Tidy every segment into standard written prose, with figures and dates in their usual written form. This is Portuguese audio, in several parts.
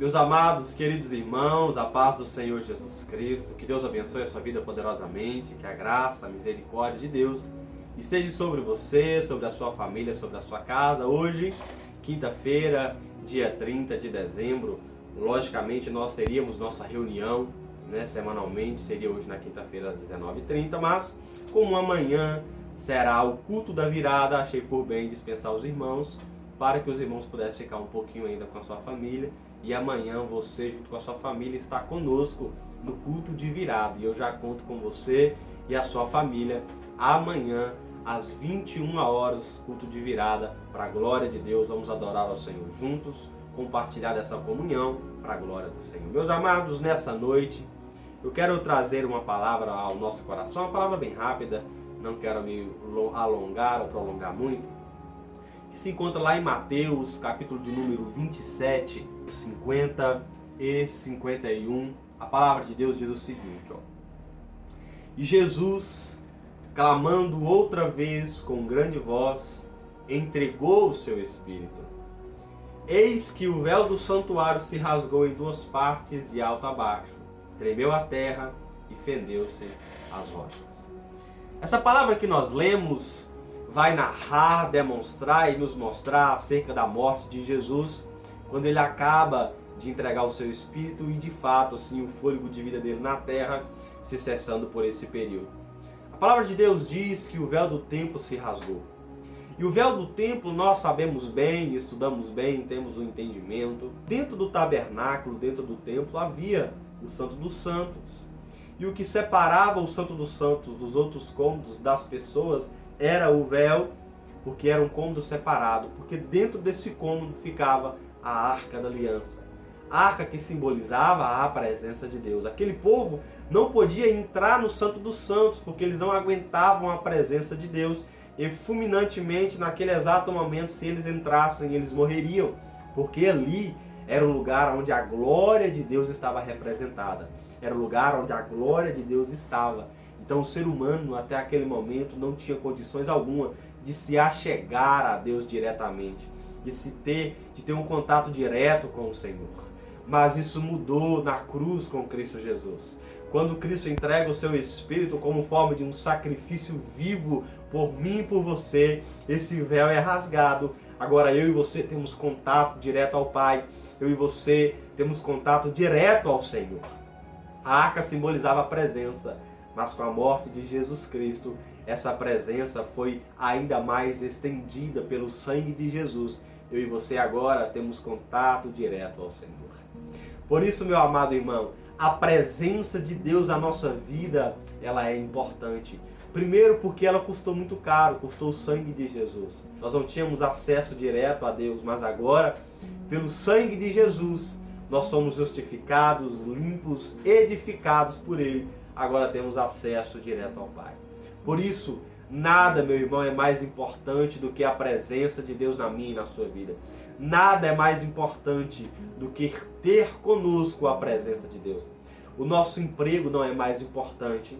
Meus amados, queridos irmãos, a paz do Senhor Jesus Cristo, que Deus abençoe a sua vida poderosamente, que a graça, a misericórdia de Deus esteja sobre você, sobre a sua família, sobre a sua casa. Hoje, quinta-feira, dia 30 de dezembro, logicamente nós teríamos nossa reunião, semanalmente, seria hoje na quinta-feira às 19h30, mas como amanhã será o culto da virada, achei por bem dispensar os irmãos, para que os irmãos pudessem ficar um pouquinho ainda com a sua família. E amanhã você, junto com a sua família, está conosco no culto de virada. E eu já conto com você e a sua família amanhã, às 21 horas, culto de virada, para a glória de Deus. Vamos adorar ao Senhor juntos, compartilhar dessa comunhão para a glória do Senhor. Meus amados, nessa noite, eu quero trazer uma palavra ao nosso coração, uma palavra bem rápida, não quero me alongar ou prolongar muito, que se encontra lá em Mateus, capítulo de número 27, 50 e 51. A palavra de Deus diz o seguinte, E Jesus, clamando outra vez com grande voz, entregou o seu espírito. Eis que o véu do santuário se rasgou em duas partes, de alto a baixo. Tremeu a terra e fendeu-se as rochas. Essa palavra que nós lemos vai narrar, demonstrar e nos mostrar acerca da morte de Jesus, quando ele acaba de entregar o seu espírito e de fato assim, o fôlego de vida dele na terra se cessando por esse período. A palavra de Deus diz que o véu do templo se rasgou. E o véu do templo nós sabemos bem, estudamos bem, temos o entendimento. Dentro do tabernáculo, dentro do templo, havia o Santo dos Santos. E o que separava o Santo dos Santos dos outros cômodos das pessoas era o véu, porque era um cômodo separado, porque dentro desse cômodo ficava a Arca da Aliança. A arca que simbolizava a presença de Deus. Aquele povo não podia entrar no Santo dos Santos, porque eles não aguentavam a presença de Deus. E fulminantemente, naquele exato momento, se eles entrassem, eles morreriam, porque ali era o lugar onde a glória de Deus estava representada. Era o lugar onde a glória de Deus estava. Então o ser humano até aquele momento não tinha condições alguma de se achegar a Deus diretamente, de ter um contato direto com o Senhor. Mas isso mudou na cruz com Cristo Jesus. Quando Cristo entrega o seu Espírito como forma de um sacrifício vivo por mim e por você, esse véu é rasgado. Agora eu e você temos contato direto ao Pai. Eu e você temos contato direto ao Senhor. A arca simbolizava a presença. Mas com a morte de Jesus Cristo, essa presença foi ainda mais estendida pelo sangue de Jesus. Eu e você agora temos contato direto ao Senhor. Por isso, meu amado irmão, a presença de Deus na nossa vida, ela é importante. Primeiro porque ela custou muito caro, custou o sangue de Jesus. Nós não tínhamos acesso direto a Deus, mas agora, pelo sangue de Jesus, nós somos justificados, limpos, edificados por Ele. Agora temos acesso direto ao Pai. Por isso, nada, meu irmão, é mais importante do que a presença de Deus na minha e na sua vida. Nada é mais importante do que ter conosco a presença de Deus. O nosso emprego não é mais importante.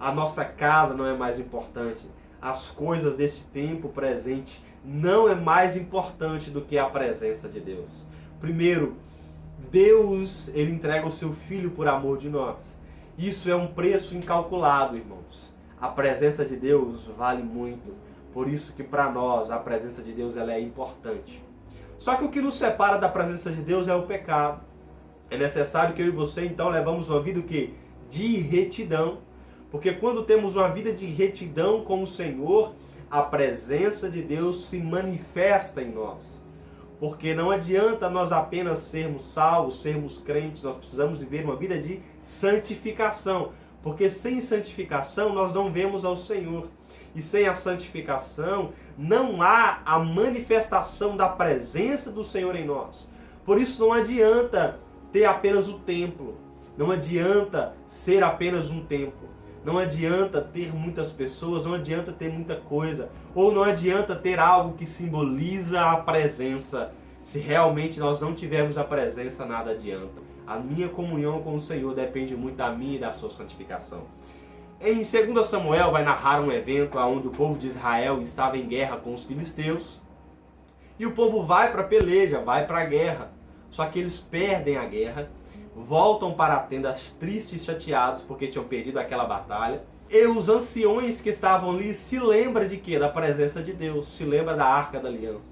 A nossa casa não é mais importante. As coisas desse tempo presente não é mais importante do que a presença de Deus. Primeiro, Deus, Ele entrega o seu Filho por amor de nós. Isso é um preço incalculável, irmãos. A presença de Deus vale muito. Por isso que para nós a presença de Deus ela é importante. Só que o que nos separa da presença de Deus é o pecado. É necessário que eu e você então levamos uma vida de retidão. Porque quando temos uma vida de retidão com o Senhor, a presença de Deus se manifesta em nós. Porque não adianta nós apenas sermos salvos, sermos crentes, nós precisamos viver uma vida de santificação. Porque sem santificação nós não vemos ao Senhor. E sem a santificação não há a manifestação da presença do Senhor em nós. Por isso não adianta ter apenas o templo. Não adianta ser apenas um templo. Não adianta ter muitas pessoas, não adianta ter muita coisa, ou não adianta ter algo que simboliza a presença. Se realmente nós não tivermos a presença, nada adianta. A minha comunhão com o Senhor depende muito da minha e da sua santificação. Em 2 Samuel vai narrar um evento onde o povo de Israel estava em guerra com os filisteus. E o povo vai para a peleja, vai para a guerra. Só que eles perdem a guerra, voltam para a tenda tristes e chateados porque tinham perdido aquela batalha. E os anciões que estavam ali se lembram de quê? Da presença de Deus, se lembram da Arca da Aliança.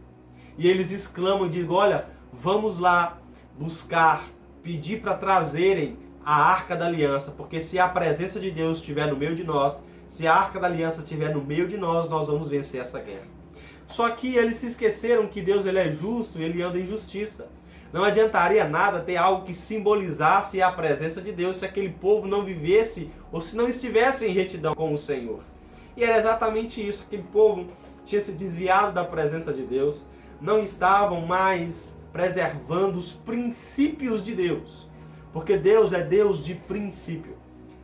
E eles exclamam e dizem, olha, vamos lá buscar, pedir para trazerem a Arca da Aliança, porque se a presença de Deus estiver no meio de nós, se a Arca da Aliança estiver no meio de nós, nós vamos vencer essa guerra. Só que eles se esqueceram que Deus ele é justo e ele anda em justiça. Não adiantaria nada ter algo que simbolizasse a presença de Deus se aquele povo não vivesse ou se não estivesse em retidão com o Senhor. E era exatamente isso, aquele povo tinha se desviado da presença de Deus, não estavam mais preservando os princípios de Deus, porque Deus é Deus de princípio.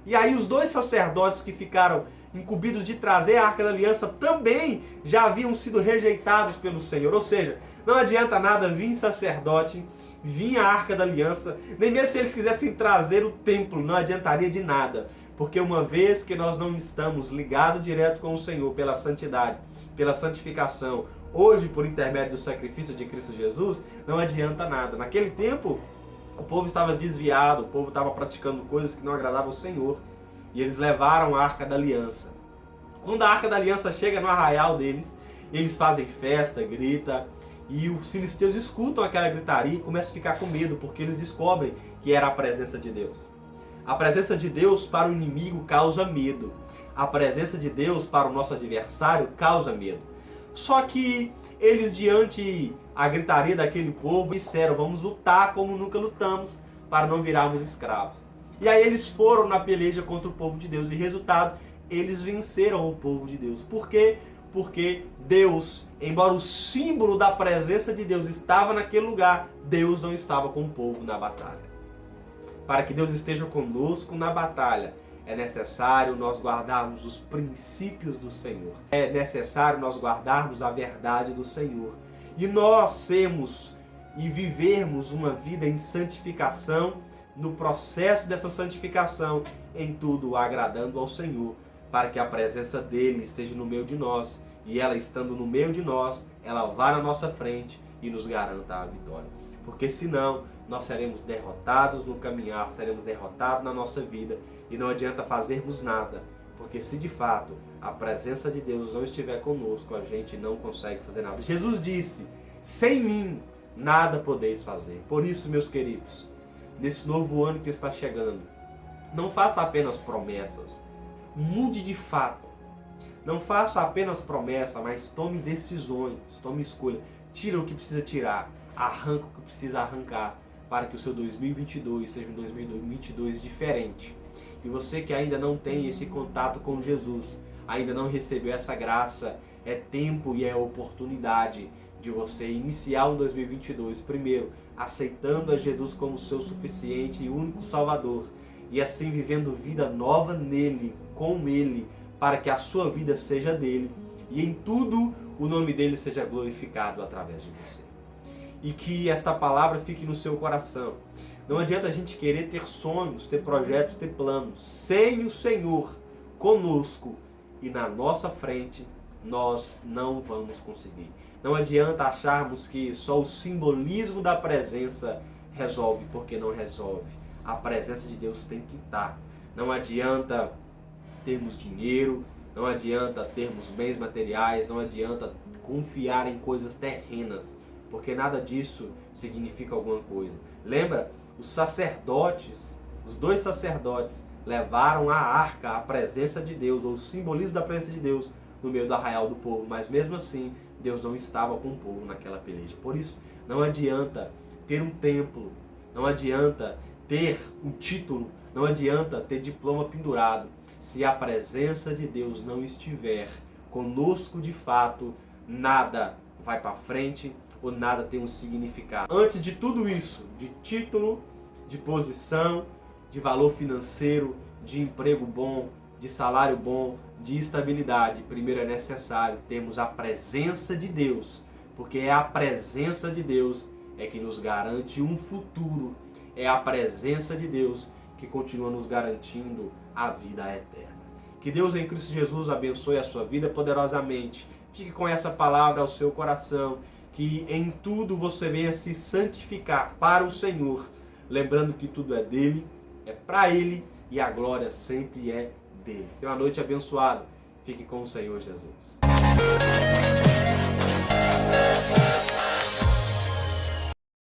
E aí os dois sacerdotes que ficaram incumbidos de trazer a Arca da Aliança também já haviam sido rejeitados pelo Senhor. Ou seja, não adianta nada vir sacerdote, vir a Arca da Aliança, nem mesmo se eles quisessem trazer o templo, não adiantaria de nada. Porque uma vez que nós não estamos ligados direto com o Senhor pela santidade, pela santificação, hoje por intermédio do sacrifício de Cristo Jesus, não adianta nada. Naquele tempo, o povo estava desviado, o povo estava praticando coisas que não agradavam ao Senhor. E eles levaram a Arca da Aliança. Quando a Arca da Aliança chega no arraial deles, eles fazem festa, gritam, e os filisteus escutam aquela gritaria e começam a ficar com medo, porque eles descobrem que era a presença de Deus. A presença de Deus para o inimigo causa medo. A presença de Deus para o nosso adversário causa medo. Só que eles, diante a gritaria daquele povo, disseram, vamos lutar como nunca lutamos, para não virarmos escravos. E aí eles foram na peleja contra o povo de Deus. E resultado, eles venceram o povo de Deus. Por quê? Porque Deus, embora o símbolo da presença de Deus estava naquele lugar, Deus não estava com o povo na batalha. Para que Deus esteja conosco na batalha, é necessário nós guardarmos os princípios do Senhor. É necessário nós guardarmos a verdade do Senhor. E nós sermos e vivermos uma vida em santificação, no processo dessa santificação, em tudo agradando ao Senhor, para que a presença dele esteja no meio de nós, e ela estando no meio de nós, ela vá na nossa frente e nos garanta a vitória. Porque senão, nós seremos derrotados no caminhar, seremos derrotados na nossa vida, e não adianta fazermos nada, porque se de fato a presença de Deus não estiver conosco, a gente não consegue fazer nada. Jesus disse, sem mim nada podeis fazer. Por isso, meus queridos, nesse novo ano que está chegando, não faça apenas promessas, mude de fato. Não faça apenas promessa, mas tome decisões, tome escolha. Tira o que precisa tirar, arranca o que precisa arrancar, para que o seu 2022 seja um 2022 diferente. E você que ainda não tem esse contato com Jesus, ainda não recebeu essa graça, é tempo e é oportunidade de você iniciar um 2022, primeiro, aceitando a Jesus como seu suficiente e único Salvador, e assim vivendo vida nova nele, com ele, para que a sua vida seja dele, e em tudo o nome dele seja glorificado através de você. E que esta palavra fique no seu coração. Não adianta a gente querer ter sonhos, ter projetos, ter planos, sem o Senhor conosco e na nossa frente, nós não vamos conseguir. Não adianta acharmos que só o simbolismo da presença resolve, porque não resolve. A presença de Deus tem que estar. Não adianta termos dinheiro, não adianta termos bens materiais, não adianta confiar em coisas terrenas, porque nada disso significa alguma coisa. Lembra? Os sacerdotes, os dois sacerdotes, levaram a arca, a presença de Deus, ou o simbolismo da presença de Deus, no meio do arraial do povo, mas mesmo assim, Deus não estava com o povo naquela peleja. Por isso, não adianta ter um templo, não adianta ter um título, não adianta ter diploma pendurado, se a presença de Deus não estiver conosco de fato, nada vai para frente ou nada tem um significado. Antes de tudo isso, de título, de posição, de valor financeiro, de emprego bom, de salário bom, de estabilidade, primeiro é necessário termos a presença de Deus, porque é a presença de Deus é que nos garante um futuro, é a presença de Deus que continua nos garantindo a vida eterna. Que Deus em Cristo Jesus abençoe a sua vida poderosamente. Fique com essa palavra ao seu coração que em tudo você venha se santificar para o Senhor, lembrando que tudo é dele, é para ele e a glória sempre é dele. Tenha uma noite abençoada. Fique com o Senhor Jesus.